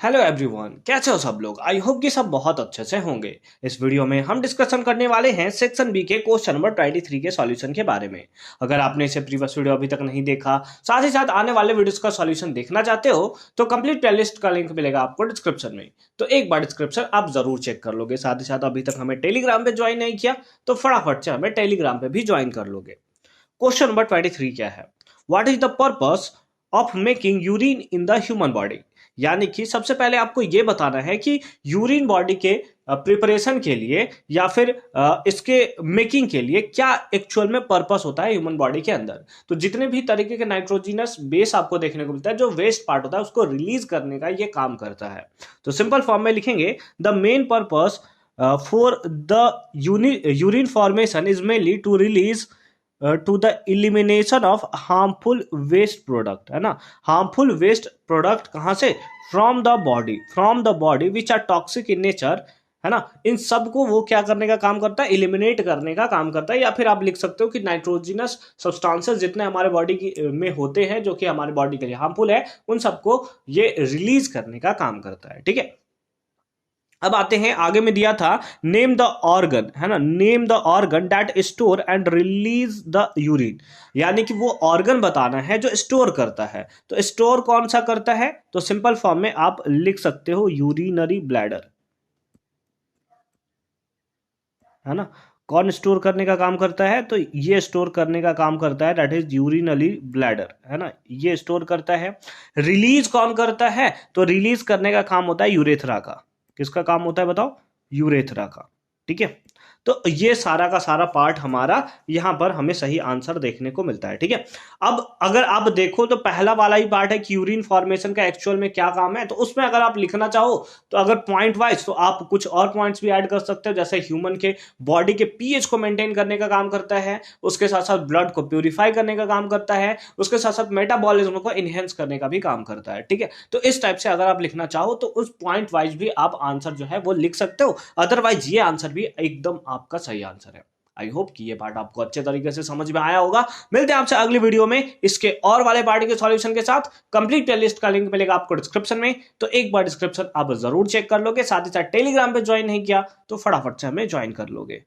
Hello everyone, कैसे हो सब लोग। आई होप कि सब बहुत अच्छे से होंगे। इस वीडियो में हम डिस्कशन करने वाले हैं सेक्शन बी के क्वेश्चन नंबर 23 के सॉल्यूशन के बारे में। अगर आपने इसे प्रीवियस वीडियो अभी तक नहीं देखा, साथ ही साथ आने वाले वीडियोस का सॉल्यूशन देखना चाहते हो तो कंप्लीट प्लेलिस्ट का लिंक मिलेगा आपको डिस्क्रिप्शन में। तो एक बार डिस्क्रिप्शन आप जरूर चेक कर लोगे। साथ ही साथ अभी तक हमें टेलीग्राम पे ज्वाइन नहीं किया तो फटाफट से हमें टेलीग्राम पे भी ज्वाइन कर लोगे। क्वेश्चन नंबर 23 क्या है? What is the purpose of making urine in the human body? यानी कि सबसे पहले आपको यह बताना है कि यूरिन बॉडी के प्रिपरेशन के लिए या फिर इसके मेकिंग के लिए क्या एक्चुअल में पर्पस होता है ह्यूमन बॉडी के अंदर। तो जितने भी तरीके के नाइट्रोजिनस बेस आपको देखने को मिलता है, जो वेस्ट पार्ट होता है उसको रिलीज करने का ये काम करता है। तो सिंपल फॉर्म में लिखेंगे, the main purpose for the urine formation is mainly to release to the elimination of harmful waste product, है ना। हार्मफुल वेस्ट प्रोडक्ट कहां से? From the body which are toxic in nature, है ना। इन सब को वो क्या करने का काम करता है? इलिमिनेट करने का काम करता है। या फिर आप लिख सकते हो कि नाइट्रोजिनस सब्सटेंसेस जितने हमारे बॉडी में होते हैं जो कि हमारे बॉडी के लिए हार्मफुल है, उन सबको ये रिलीज करने का काम करता है। ठीक है, अब आते हैं आगे में दिया था नेम द ऑर्गन, है ना। Name the organ that store and release the urine, यानी कि वो ऑर्गन बताना है जो स्टोर करता है। तो स्टोर कौन सा करता है? तो सिंपल फॉर्म में आप लिख सकते हो यूरिनरी ब्लैडर, है ना। कौन स्टोर करने का काम करता है? तो ये स्टोर करने का काम करता है, दैट इज यूरिनरी ब्लैडर, है ना। ये स्टोर करता है। रिलीज कौन करता है? तो रिलीज करने का काम होता है यूरेथ्रा का। किसका काम होता है बताओ? यूरेथ्रा का। ठीक है, तो ये सारा का सारा पार्ट हमारा यहां पर हमें सही आंसर देखने को मिलता है। ठीक है, अब अगर आप देखो तो पहला वाला ही पार्ट है कि यूरिन फॉर्मेशन का एक्चुअल में क्या काम है। तो उसमें अगर आप लिखना चाहो तो अगर पॉइंट वाइज, तो आप कुछ और पॉइंट्स भी ऐड कर सकते हो, जैसे ह्यूमन के बॉडी के पीएच को मेंटेन करने का काम करता है, उसके साथ साथ ब्लड को प्यूरिफाई करने का काम करता है, उसके साथ साथ मेटाबॉलिज्म को इनहेंस करने का भी काम करता है। ठीक है, तो इस टाइप से अगर आप लिखना चाहो तो उस पॉइंट वाइज भी आप आंसर जो है वो लिख सकते हो। अदरवाइज ये आंसर भी एकदम आपका सही आंसर है। आई होप कि ये पार्ट आपको अच्छे तरीके से समझ में आया होगा। मिलते हैं आपसे अगली वीडियो में इसके और वाले पार्ट के सॉल्यूशन के साथ। कंप्लीट प्लेलिस्ट का लिंक मिलेगा आपको डिस्क्रिप्शन में, तो एक बार डिस्क्रिप्शन आप जरूर चेक कर लोगे। साथ ही साथ टेलीग्राम पे ज्वाइन नहीं किया तो फटाफट से हमें ज्वाइन कर लोगे।